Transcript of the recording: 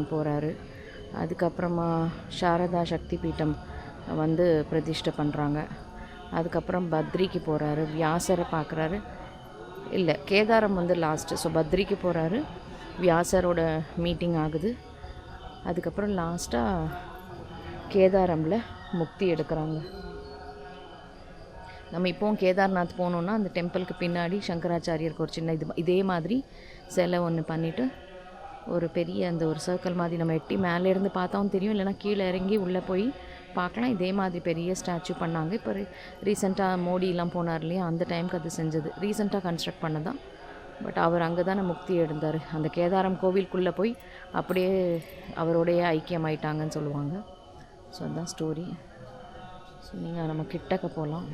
கேதாரம் போகிறாரு. அதுக்கப்புறமா சாரதா சக்தி பீட்டம் வந்து பிரதிஷ்டை பண்ணுறாங்க. அதுக்கப்புறம் பத்ரிக்கு போகிறாரு, வியாசரை பார்க்குறாரு. இல்லை, கேதாரம் வந்து லாஸ்ட்டு. ஸோ பத்ரிக்கு போகிறாரு, வியாசரோட மீட்டிங் ஆகுது. அதுக்கப்புறம் லாஸ்ட்டாக கேதாரமில் முக்தி எடுக்கிறாங்க. நம்ம இப்போவும் கேதார்நாத் போனோன்னா அந்த டெம்பிளுக்கு பின்னாடி சங்கராச்சாரியருக்கு ஒரு சின்ன இதே மாதிரி சிலை ஒன்று பண்ணிவிட்டு ஒரு பெரிய அந்த ஒரு சர்க்கிள் மாதிரி நம்ம எட்டி மேலேருந்து பார்த்தாவும் தெரியும், இல்லைனா கீழே இறங்கி உள்ளே போய் பார்க்கலாம். இதே மாதிரி பெரிய ஸ்டாச்சு பண்ணாங்க. இப்போ ரீசெண்டாக மோடிலாம் போனார் இல்லையா, அந்த டைமுக்கு அது செஞ்சது. ரீசெண்டாக கன்ஸ்ட்ரக்ட் பண்ணதான். பட் அவர் அங்கே தானே முக்தி எடுந்தார். அந்த கேதாரம் கோவிலுக்குள்ளே போய் அப்படியே அவரோடைய ஐக்கியமாயிட்டாங்கன்னு சொல்லுவாங்க. ஸோ அதுதான் ஸ்டோரி. ஸோ நீங்கள் நம்ம கிட்டக்க போகலாம்.